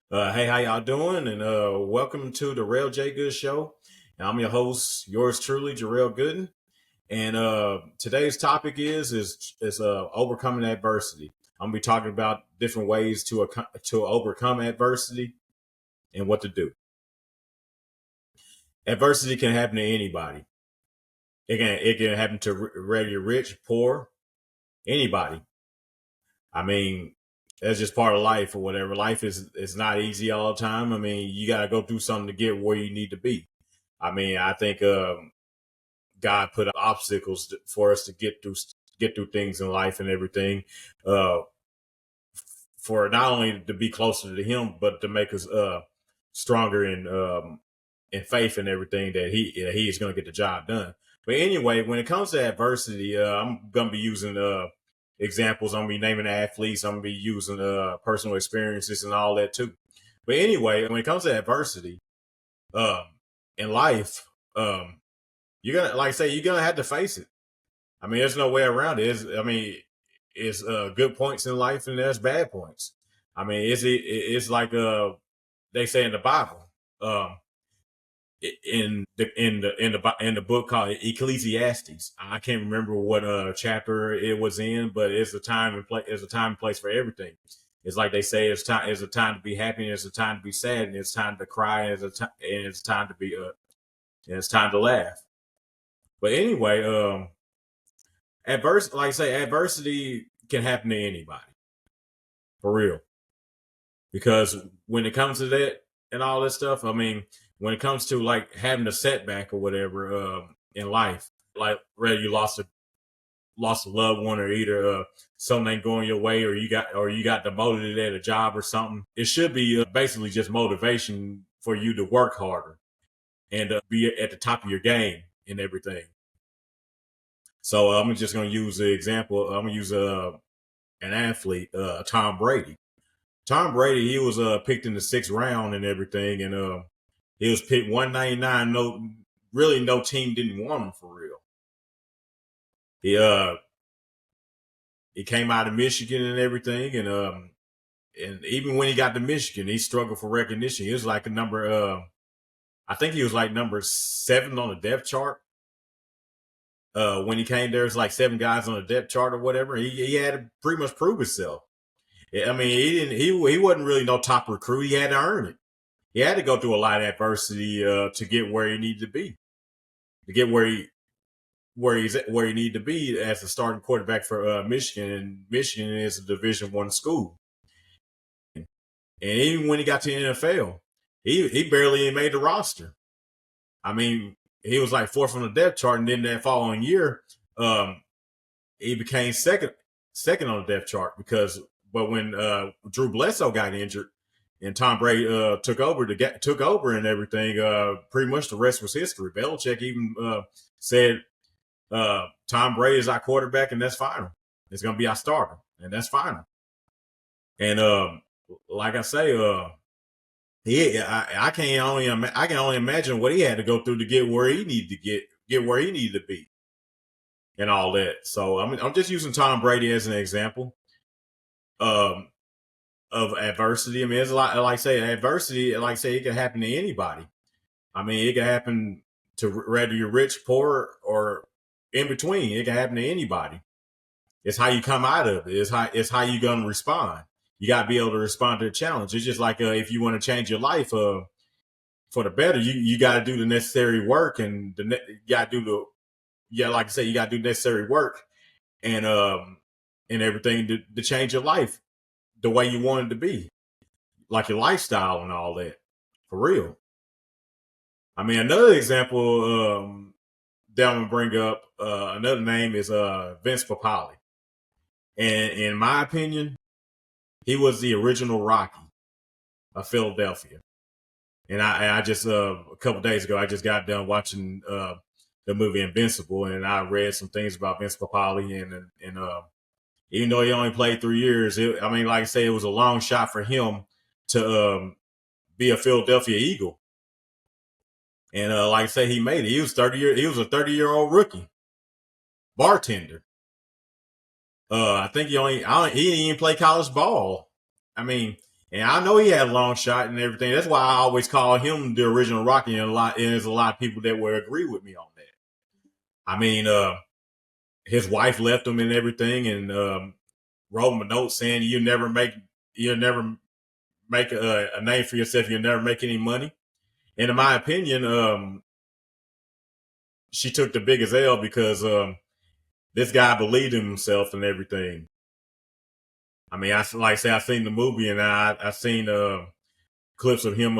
Hey, how y'all doing? And welcome to the Rail J Good Show. And I'm your host, yours truly, Jarrell Gooden. And today's topic is overcoming adversity. I'm gonna be talking about different ways to overcome adversity and what to do. Adversity can happen to anybody. It can happen to regular rich, poor, anybody. I mean, that's just part of life or whatever. Life is not easy all the time. I mean, you got to go through something to get where you need to be. I mean, I think God put obstacles for us to get through things in life and everything, uh, for not only to be closer to Him, but to make us stronger in faith and everything that He is going to get the job done. But anyway, when it comes to adversity, I'm going to be using examples. I'm going to be naming athletes. I'm going to be using personal experiences and all that too. But anyway, when it comes to adversity um, in life, you're gonna, like I say, you're gonna have to face it. I mean, there's no way around it. It's good points in life and there's bad points. I mean, it's like they say in the Bible, um, in the book called Ecclesiastes. I can't remember what chapter it was in, but it's a time and place. It's a time and place for everything. It's like they say, it's time. It's a time to be happy, and it's a time to be sad, and it's time to cry, and it's time to be and it's time to laugh. But anyway, like I say, adversity can happen to anybody, for real. Because when it comes to that and all that stuff, I mean, when it comes to like having a setback or whatever in life, like whether you lost a loved one or either something ain't going your way or you got demoted at a job or something, it should be basically just motivation for you to work harder and be at the top of your game and everything. So I'm just gonna use the example. I'm gonna use an athlete, Tom Brady. Tom Brady, he was picked in the sixth round and everything, and he was picked 199. No, really, no team didn't want him for real. He he came out of Michigan and everything, and even when he got to Michigan, he struggled for recognition. He was like a number, I think he was like number 7 on the depth chart. When he came there, it's like 7 guys on the depth chart or whatever. He had to pretty much prove himself. I mean, he didn't. He wasn't really no top recruit. He had to earn it. He had to go through a lot of adversity to get where he needed to be, to get where he needed to be as a starting quarterback for Michigan. And Michigan is a Division I school. And even when he got to the NFL, he barely made the roster. I mean, he was like fourth on the depth chart, and then that following year, um, he became second on the depth chart because. But when Drew Bledsoe got injured and Tom Brady took over and everything, pretty much the rest was history. Belichick even said, "Tom Brady is our quarterback, and that's fine. It's going to be our starter, and that's fine." And like I say, I can only imagine what he had to go through to get where he needed to get where he needed to be, and all that. So I'm just using Tom Brady as an example um, of adversity. I mean, it's a lot. Like I say, adversity. Like I say, it can happen to anybody. I mean, it can happen to whether you're rich, poor, or in between. It can happen to anybody. It's how you come out of it. It's how you gonna respond. You got to be able to respond to the challenge. It's just like if you want to change your life for the better, you got to do the necessary work and you got to do the yeah, like I say, you got to do necessary work and everything to change your life the way you want it to be, like your lifestyle and all that, for real. I mean, another example that I'm gonna bring up, another name is Vince Papali, and in my opinion, he was the original Rocky of Philadelphia. And I just a couple days ago, I just got done watching the movie Invincible, and I read some things about Vince Papali, and even though he only played 3 years, I mean, like I say, it was a long shot for him to be a Philadelphia Eagle. And like I say, he made it. He was 30 year. He was a 30-year-old rookie bartender. I think he didn't even play college ball. I mean, And I know he had a long shot and everything. That's why I always call him the original Rocky, and there's a lot of people that will agree with me on that. I mean, his wife left him and everything, and wrote him a note saying you'll never make a name for yourself. You'll never make any money. And in my opinion, she took the biggest L because this guy believed in himself and everything. I mean, I seen the movie and I seen clips of him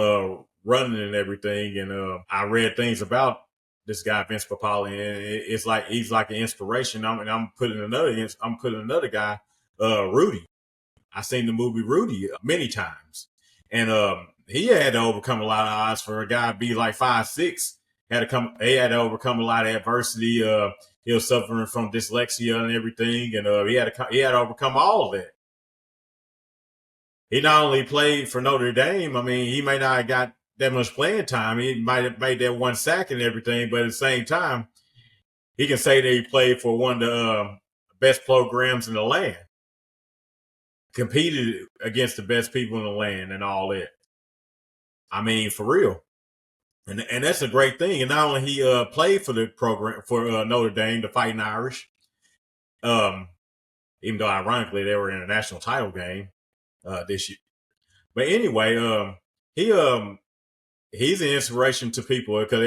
running and everything, and I read things about this guy Vince Papali, and it's like he's like an inspiration. I'm putting another guy, Rudy. I seen the movie Rudy many times, and he had to overcome a lot of odds for a guy to be like 5'6". He had to overcome a lot of adversity. He was suffering from dyslexia and everything, and he had to overcome all of that. He not only played for Notre Dame. I mean, he may not have got that much playing time. He might have made that one sack and everything, but at the same time, he can say that he played for one of the best programs in the land, competed against the best people in the land, and all that. I mean, for real. And that's a great thing. And not only he played for the program for Notre Dame, the Fighting Irish, um, even though ironically they were in a national title game this year. But anyway, he he's an inspiration to people because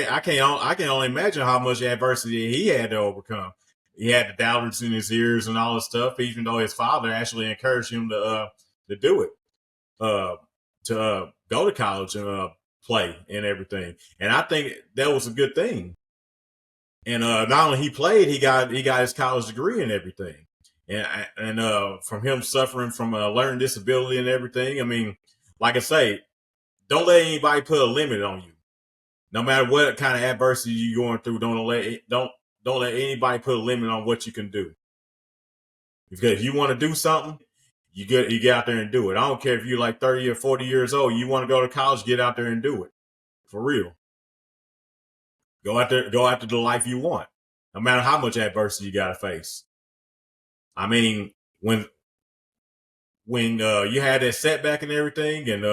I can only imagine how much adversity he had to overcome. He had the doubters in his ears and all this stuff, even though his father actually encouraged him to do it, to go to college and play and everything. And I think that was a good thing. And not only he played, he got his college degree and everything. And from him suffering from a learning disability and everything, I mean, like I say, don't let anybody put a limit on you. No matter what kind of adversity you're going through, don't let anybody put a limit on what you can do. Because if you want to do something, you get out there and do it. I don't care if you're like 30 or 40 years old. You want to go to college, get out there and do it. For real. Go after the life you want. No matter how much adversity you gotta face. I mean, when you had that setback and everything, and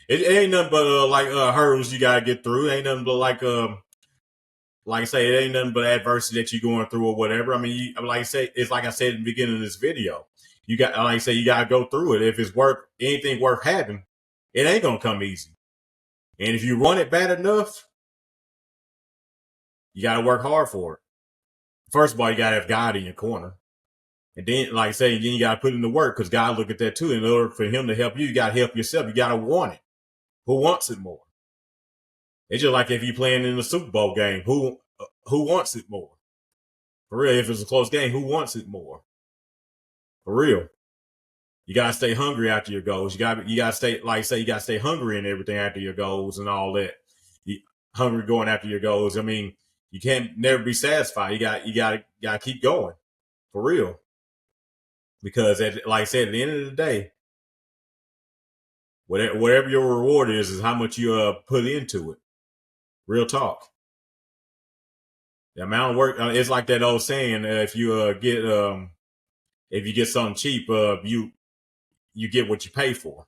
it ain't nothing but hurdles you gotta get through. It ain't nothing but like I say, it ain't nothing but adversity that you're going through or whatever. I mean, like I say, it's like I said in the beginning of this video. You got, like I say, you gotta go through it. If it's anything worth having, it ain't gonna come easy. And if you want it bad enough, you gotta work hard for it. First of all, you gotta have God in your corner. And then, like I say, then you got to put in the work because God look at that too. In order for him to help you, you got to help yourself. You got to want it. Who wants it more? It's just like if you're playing in the Super Bowl game. Who wants it more? For real, if it's a close game, who wants it more? For real. You got to stay hungry after your goals. You got to stay, like I say, you got to stay hungry and everything after your goals and all that. Hungry going after your goals. I mean, you can't never be satisfied. You got to keep going. For real. Because, like I said, at the end of the day, whatever your reward is how much you put into it. Real talk. The amount of work, it's like that old saying: if you get something cheap, you get what you pay for.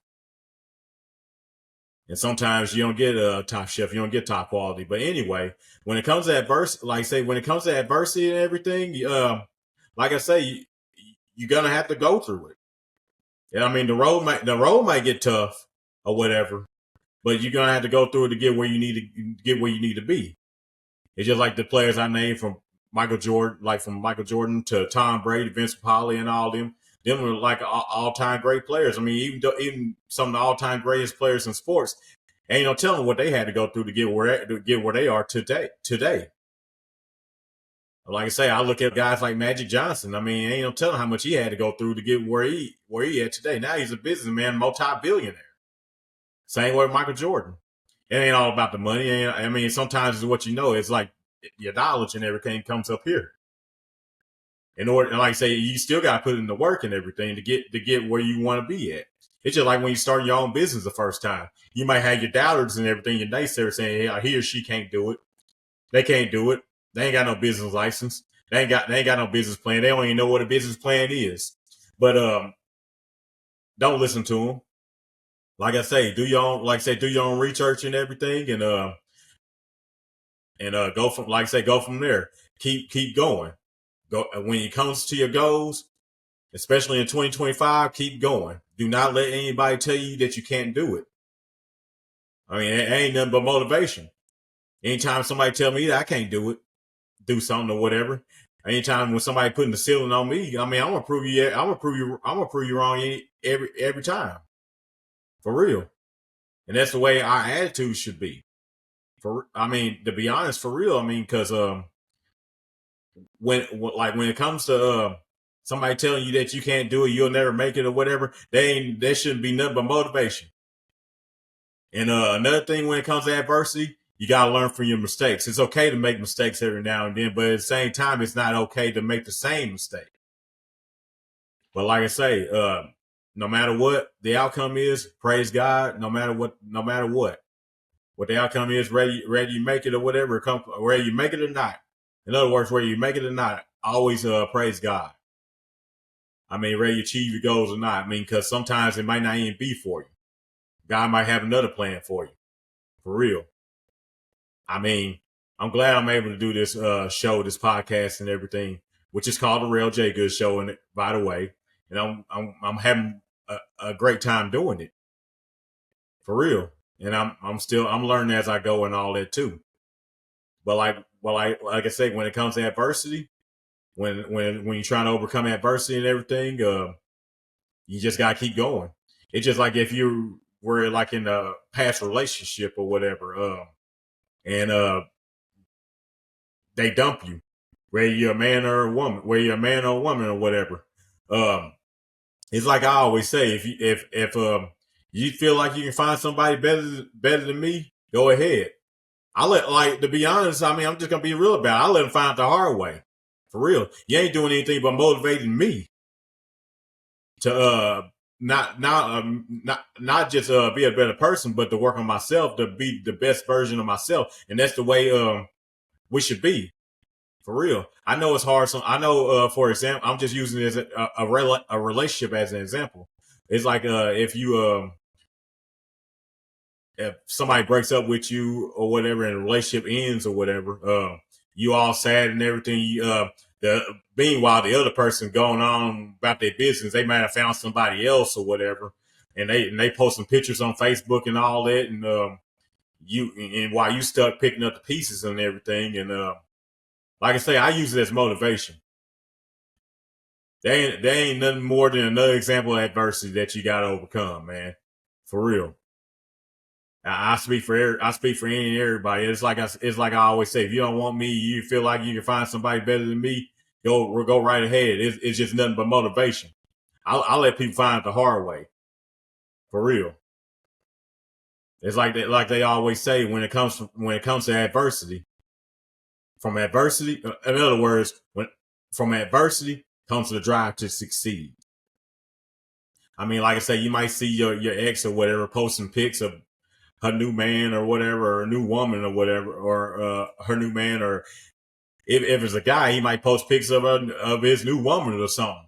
And sometimes you don't get a top chef, you don't get top quality. But anyway, when it comes to adversity, like I say, when it comes to adversity and everything, like I say, you're gonna have to go through it. And I mean, the road might get tough or whatever, but you're gonna have to go through it to get where you need to be. It's just like the players I named from Michael Jordan to Tom Brady, Vince Papali, and all them. Them were like all-time great players. I mean, even some of the all-time greatest players in sports, ain't no telling what they had to go through to get where they are today. Like I say, I look at guys like Magic Johnson. I mean, ain't no telling how much he had to go through to get where he at today. Now he's a businessman, multi-billionaire. Same way with Michael Jordan. It ain't all about the money. I mean, sometimes it's what you know. It's like your knowledge and everything comes up here. In order, like I say, you still got to put in the work and everything to get where you want to be at. It's just like when you start your own business the first time. You might have your doubters and everything, your naysayers saying, "Hey, he or she can't do it. They can't do it. They ain't got no business license. They ain't got no business plan. They don't even know what a business plan is." But don't listen to them. like I say, do your own research and everything, and go from like I say, go from there. Keep going. Go when it comes to your goals, especially in 2025. Keep going. Do not let anybody tell you that you can't do it. I mean, it ain't nothing but motivation. Anytime somebody tell me that I can't do it, do something or whatever. Anytime when somebody putting the ceiling on me, I mean, I'm gonna prove you. I'm gonna prove you wrong every time, for real. And that's the way our attitude should be. I mean, to be honest, for real. I mean, because when it comes to somebody telling you that you can't do it, you'll never make it or whatever, there shouldn't be nothing but motivation. And another thing, when it comes to adversity, you got to learn from your mistakes. It's okay to make mistakes every now and then, but at the same time, it's not okay to make the same mistake. But like I say, no matter what the outcome is, praise God. No matter what the outcome is, whether you make it or whatever, whether you make it or not. In other words, whether you make it or not, always praise God. I mean, whether you achieve your goals or not. I mean, because sometimes it might not even be for you. God might have another plan for you, for real. I mean, I'm glad I'm able to do this show, this podcast, and everything, which is called the Real J Good Show. And by the way, and I'm having a great time doing it, for real. And I'm learning as I go and all that too. But like I say, when it comes to adversity, when you're trying to overcome adversity and everything, you just gotta keep going. It's just like if you were like in a past relationship or whatever, and they dump you, whether you're a man or a woman, or whatever. Um, it's like I always say, if you feel like you can find somebody better than me, go ahead. I let like to be honest. I mean, I'm just gonna be real about it. I let them find it the hard way, for real. You ain't doing anything but motivating me to not just be a better person, but to work on myself to be the best version of myself, and that's the way we should be, for real. I know it's hard. So I know, for example, I'm just using this a relationship as an example. It's like if somebody breaks up with you or whatever, and the relationship ends or whatever, you all sad and everything. The Meanwhile, the other person going on about their business, they might have found somebody else or whatever, and they post some pictures on Facebook and all that, and while you stuck picking up the pieces and everything, and like I say, I use it as motivation. They ain't nothing more than another example of adversity that you got to overcome, man, for real. I speak for any and everybody. It's like I always say. If you don't want me, you feel like you can find somebody better than me, go right ahead. It's just nothing but motivation. I'll let people find it the hard way, for real. It's like that, like they always say when it comes to adversity. From adversity, in other words, when from adversity comes the drive to succeed. I mean, like I say, you might see your ex or whatever posting pics of her new man or whatever, or a new woman or whatever, or her new man, or if it's a guy, he might post pics of his new woman or something.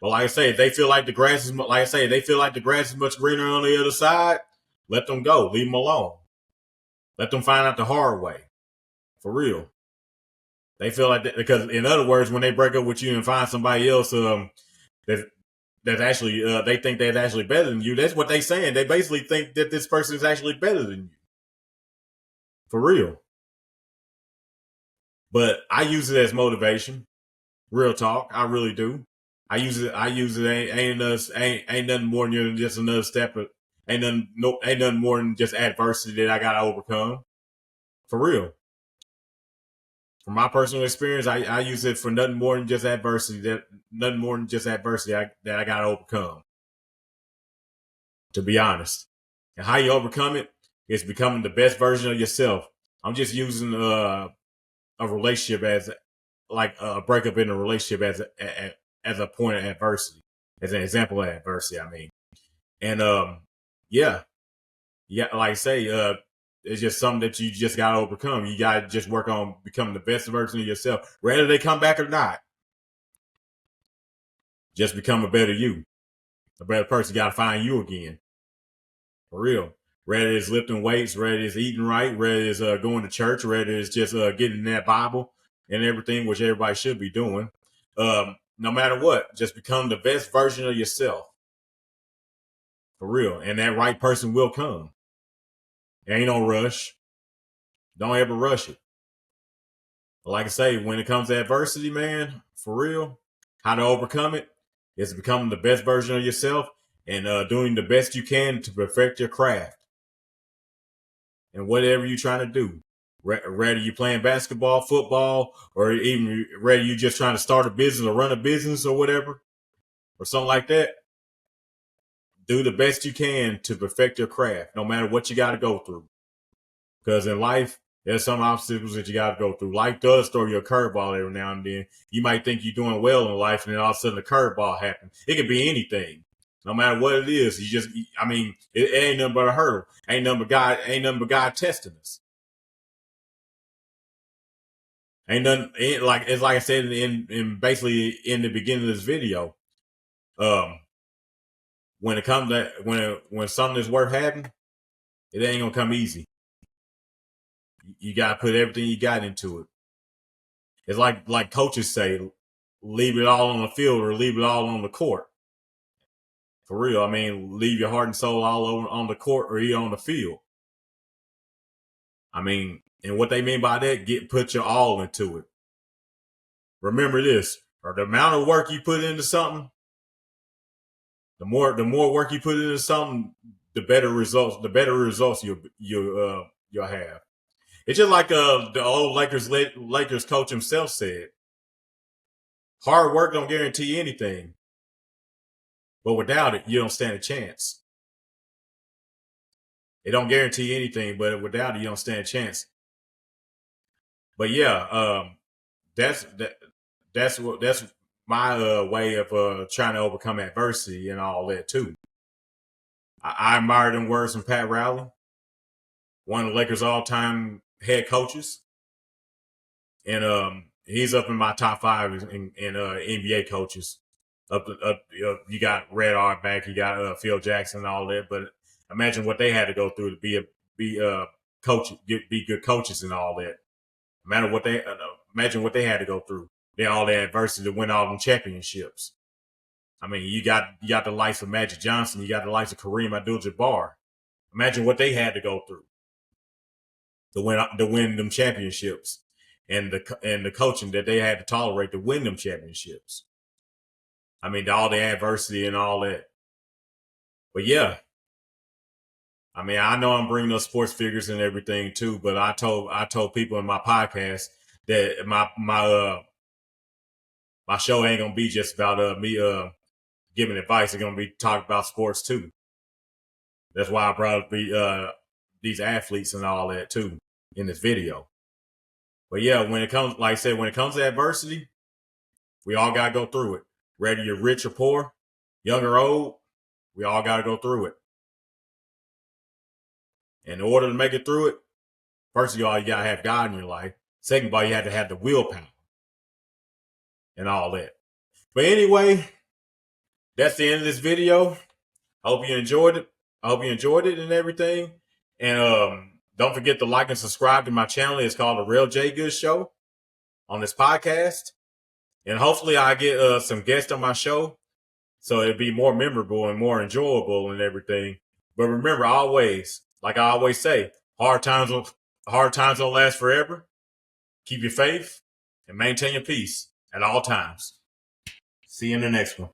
But like I say, if they feel like the grass is like I say, they feel like the grass is much greener on the other side, let them go, leave them alone, let them find out the hard way, for real. They feel like that because, in other words, when they break up with you and find somebody else, that that's actually they think they're actually better than you. That's what they saying. They basically think that this person is actually better than you, for real. But I use it as motivation. Real talk, I really do. I use it. Ain't nothing more than just another step. Ain't nothing more than just adversity that I got to overcome. For real, from my personal experience, I use it for nothing more than just adversity. That I got to overcome. To be honest, and how you overcome it is becoming the best version of yourself. I'm just using a relationship as like a breakup in a relationship as a point of adversity, as an example of adversity. I mean, and yeah, yeah, like I say, it's just something that you just got to overcome. You got to just work on becoming the best version of yourself, whether they come back or not. Just become a better you, a better person. You got to find you again. For real. Whether it's lifting weights, whether it's eating right, whether it's going to church, whether it's just getting that Bible and everything, which everybody should be doing. No matter what, just become the best version of yourself. For real. And that right person will come. Ain't no rush. Don't ever rush it. But like I say, when it comes to adversity, man, for real, how to overcome it is becoming the best version of yourself and doing the best you can to perfect your craft and whatever you're trying to do. Whether you playing basketball, football, or even whether you just trying to start a business or run a business or whatever, or something like that, do the best you can to perfect your craft, no matter what you got to go through. Because in life, there's some obstacles that you got to go through. Life does throw you a curveball every now and then. You might think you're doing well in life, and then all of a sudden a curveball happens. It could be anything. No matter what it is, it ain't nothing but a hurdle. Ain't nothing but God testing us. It's like I said in basically in the beginning of this video. When it comes to when something is worth having, it ain't gonna come easy. You gotta put everything you got into it. It's like coaches say, leave it all on the field or leave it all on the court. For real, leave your heart and soul all over on the court or even on the field. And what they mean by that, put your all into it. Remember this, or the amount of work you put into something, the more work you put into something, the better results you'll have. It's just like the old Lakers coach himself said, hard work don't guarantee anything, but without it, you don't stand a chance. It don't guarantee anything, but without it, you don't stand a chance. But yeah, that's my way of trying to overcome adversity and all that too. I admire them words from Pat Riley, one of the Lakers' all-time head coaches, and he's up in my top 5 in NBA coaches. You got Red Auerbach, you got Phil Jackson, and all that. But imagine what they had to go through to be good coaches and all that. Imagine what they had to go through. They all the adversity to win all them championships. You got the likes of Magic Johnson, you got the likes of Kareem Abdul-Jabbar. Imagine what they had to go through to win them championships, and the coaching that they had to tolerate to win them championships. All the adversity and all that. But yeah, I know I'm bringing up sports figures and everything too, but I told people in my podcast that my show ain't gonna be just about me giving advice. It's gonna be talking about sports too. That's why I brought up these athletes and all that too in this video. But yeah, when it comes to adversity, we all gotta go through it. Whether you're rich or poor, young or old, we all gotta go through it. In order to make it through it, first of all, you gotta have God in your life. Second of all, you have to have the willpower and all that. But anyway, that's the end of this video. I hope you enjoyed it. And everything. And don't forget to like and subscribe to my channel. It's called The Real J Good Show on this podcast. And hopefully I get some guests on my show so it'll be more memorable and more enjoyable and everything. But remember, always, like I always say, hard times don't last forever. Keep your faith and maintain your peace at all times. See you in the next one.